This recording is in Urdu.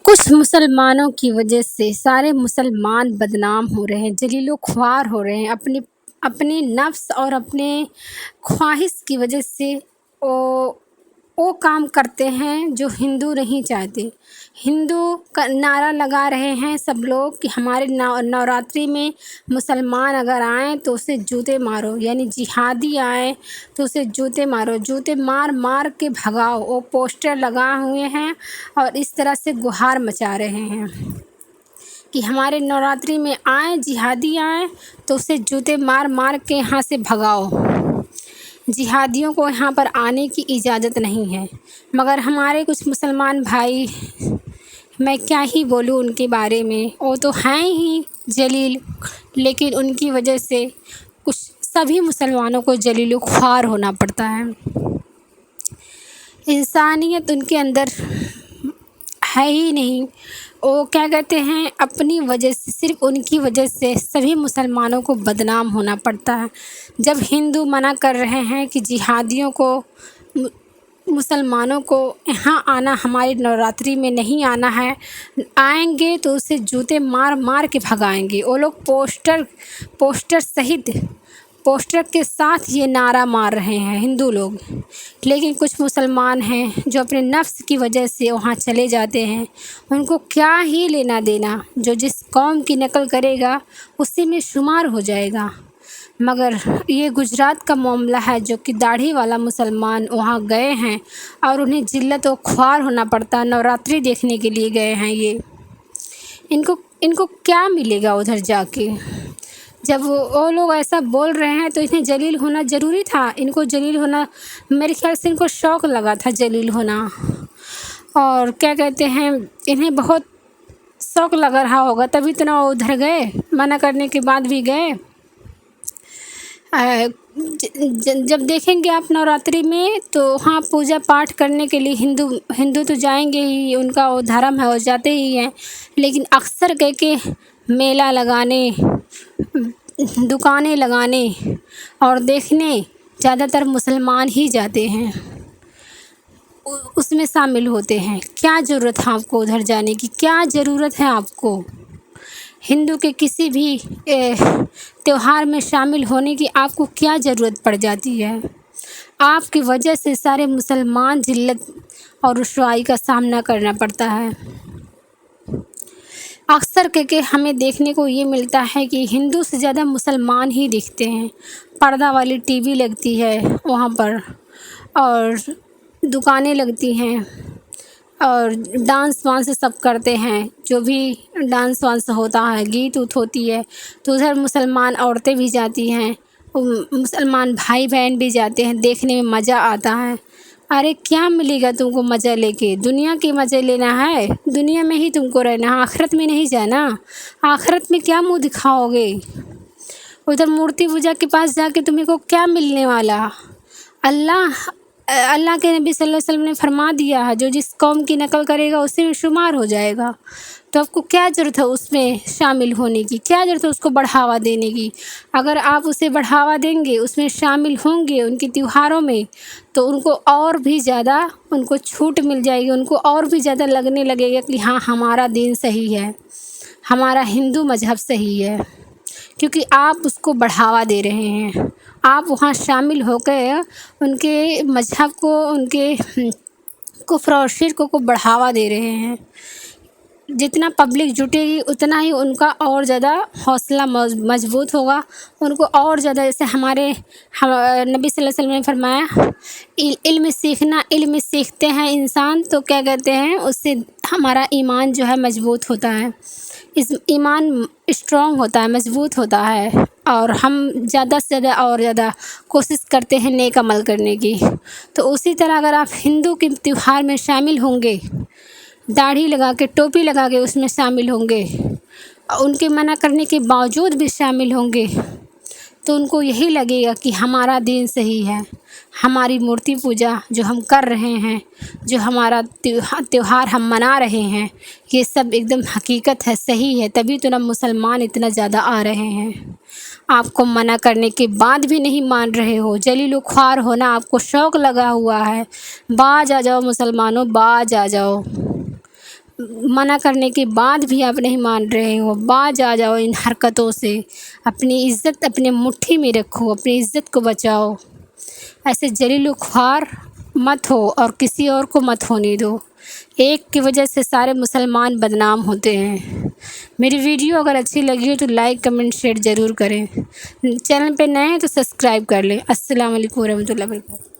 کچھ مسلمانوں کی وجہ سے سارے مسلمان بدنام ہو رہے ہیں، جلیل و خوار ہو رہے ہیں، اپنے نفس اور اپنے خواہش کی وجہ سے وہ کام کرتے ہیں جو ہندو نہیں چاہتے۔ ہندو کا نعرہ لگا رہے ہیں سب لوگ کہ ہمارے نوراتری میں مسلمان اگر آئیں تو اسے جوتے مارو، یعنی جہادی آئیں تو اسے جوتے مارو، جوتے مار مار کے بھگاؤ۔ وہ پوسٹر لگا ہوئے ہیں اور اس طرح سے گہار مچا رہے ہیں کہ ہمارے نوراتری میں آئیں، جہادی آئیں تو اسے جوتے مار مار کے یہاں سے بھگاؤ۔ جہادیوں کو یہاں پر آنے کی اجازت نہیں ہے، مگر ہمارے کچھ مسلمان بھائی، میں کیا ہی بولوں ان کے بارے میں، وہ تو ہیں ہی جلیل، لیکن ان کی وجہ سے کچھ سبھی مسلمانوں کو جلیل و خوار ہونا پڑتا ہے۔ انسانیت ان کے اندر ہے ہی نہیں۔ وہ کیا کہتے ہیں، اپنی وجہ سے، صرف ان کی وجہ سے سبھی مسلمانوں کو بدنام ہونا پڑتا ہے۔ جب ہندو منع کر رہے ہیں کہ جہادیوں کو، مسلمانوں کو یہاں آنا، ہماری نوراتری میں نہیں آنا ہے، آئیں گے تو اسے جوتے مار مار کے بھگائیں گے۔ وہ لوگ پوسٹر کے ساتھ یہ نعرہ مار رہے ہیں ہندو لوگ، لیکن کچھ مسلمان ہیں جو اپنے نفس کی وجہ سے وہاں چلے جاتے ہیں۔ ان کو کیا ہی لینا دینا، جو جس قوم کی نقل کرے گا اسی میں شمار ہو جائے گا۔ مگر یہ گجرات کا معاملہ ہے جو کہ داڑھی والا مسلمان وہاں گئے ہیں اور انہیں ذلت و خوار ہونا پڑتا، نوراتری دیکھنے کے لیے گئے ہیں۔ یہ ان کو کیا ملے گا ادھر جا کے؟ جب وہ لوگ ایسا بول رہے ہیں تو انہیں جلیل ہونا ضروری تھا۔ ان کو جلیل ہونا، میرے خیال سے ان کو شوق لگا تھا جلیل ہونا، اور کیا کہتے ہیں، انہیں بہت شوق لگ رہا ہوگا، تبھی تو نہ وہ ادھر گئے، منع کرنے کے بعد بھی گئے۔ جب دیکھیں گے آپ نوراتری میں تو وہاں پوجا پاٹھ کرنے کے لیے ہندو تو جائیں گے ہی، ان کا وہ دھرم ہے، وہ جاتے ہی ہیں، لیکن اکثر کہ میلہ لگانے، دکانیں لگانے اور دیکھنے زیادہ تر مسلمان ہی جاتے ہیں، اس میں شامل ہوتے ہیں۔ کیا ضرورت ہے آپ کو ادھر جانے کی؟ کیا ضرورت ہے آپ کو ہندو کے کسی بھی تہوار میں شامل ہونے کی؟ آپ کو کیا ضرورت پڑ جاتی ہے؟ آپ کی وجہ سے سارے مسلمان ذلت اور رسوائی کا سامنا کرنا پڑتا ہے۔ اکثر کہ ہمیں دیکھنے کو یہ ملتا ہے کہ ہندو سے زیادہ مسلمان ہی دکھتے ہیں۔ پردہ والی ٹی وی لگتی ہے وہاں پر، اور دکانیں لگتی ہیں، اور ڈانس وانس سب کرتے ہیں، جو بھی ڈانس وانس ہوتا ہے، گیت وت ہوتی ہے، تو ادھر مسلمان عورتیں بھی جاتی ہیں، مسلمان بھائی بہن بھی جاتے ہیں، دیکھنے میں مزہ آتا ہے۔ ارے کیا ملے گا تم کو مزہ لے کے؟ دنیا کے مزے لینا ہے، دنیا میں ہی تم کو رہنا ہے، آخرت میں نہیں جانا۔ آخرت میں کیا منہ دکھاؤ گے؟ ادھر مورتی پوجا کے پاس جا کے تمہیں کو کیا ملنے والا؟ اللہ کے نبی صلی اللہ علیہ وسلم نے فرما دیا ہے، جو جس قوم کی نقل کرے گا اسی میں شمار ہو جائے گا۔ تو آپ کو کیا ضرورت ہے اس میں شامل ہونے کی؟ کیا ضرورت ہے اس کو بڑھاوا دینے کی؟ اگر آپ اسے بڑھاوا دیں گے، اس میں شامل ہوں گے ان کے تہواروں میں، تو ان کو اور بھی زیادہ ان کو چھوٹ مل جائے گی، ان کو اور بھی زیادہ لگنے لگے گا کہ ہاں ہمارا دین صحیح ہے، ہمارا ہندو مذہب صحیح ہے، کیونکہ آپ اس کو بڑھاوا دے رہے ہیں۔ آپ وہاں شامل ہو کے ان کے مذہب کو، ان کے کفر اور شرک کو بڑھاوا دے رہے ہیں۔ جتنا پبلک جٹے گی اتنا ہی ان کا اور زیادہ حوصلہ مضبوط ہوگا، ان کو اور زیادہ، جیسے ہمارے نبی صلی اللہ علیہ وسلم نے فرمایا، علم سیکھتے ہیں انسان تو کیا کہتے ہیں، اس سے ہمارا ایمان جو ہے مضبوط ہوتا ہے، ایمان اسٹرانگ ہوتا ہے، مضبوط ہوتا ہے، اور ہم زیادہ سے زیادہ اور زیادہ کوشش کرتے ہیں نیک عمل کرنے کی۔ تو اسی طرح اگر آپ ہندو کے تہوار میں شامل ہوں گے، داڑھی لگا کے، ٹوپی لگا کے اس میں شامل ہوں گے، ان کے منع کرنے کے باوجود بھی شامل ہوں گے، تو ان کو یہی لگے گا کہ ہمارا دین صحیح ہے، ہماری مورتی پوجا جو ہم کر رہے ہیں، جو ہمارا تہوار ہم منا رہے ہیں، یہ سب ایک دم حقیقت ہے، صحیح ہے، تبھی تو نہ مسلمان اتنا زیادہ آ رہے ہیں۔ آپ کو منع کرنے کے بعد بھی نہیں مان رہے ہو، جلیل و خوار ہونا آپ کو شوق لگا ہوا ہے۔ باز آ جاؤ مسلمانوں، باز آ جاؤ، منع کرنے کے بعد بھی آپ نہیں مان رہے ہو، باز آ جاؤ ان حرکتوں سے، اپنی عزت اپنے مٹھی میں رکھو، اپنی عزت کو بچاؤ، ایسے ذلیل و خوار مت ہو اور کسی اور کو مت ہونے دو۔ ایک کی وجہ سے سارے مسلمان بدنام ہوتے ہیں۔ میری ویڈیو اگر اچھی لگی ہو تو لائک کمنٹ شیئر ضرور کریں، چینل پہ نئے ہیں تو سبسکرائب کر لیں۔ السلام علیکم ورحمۃ اللہ وبرکاتہ۔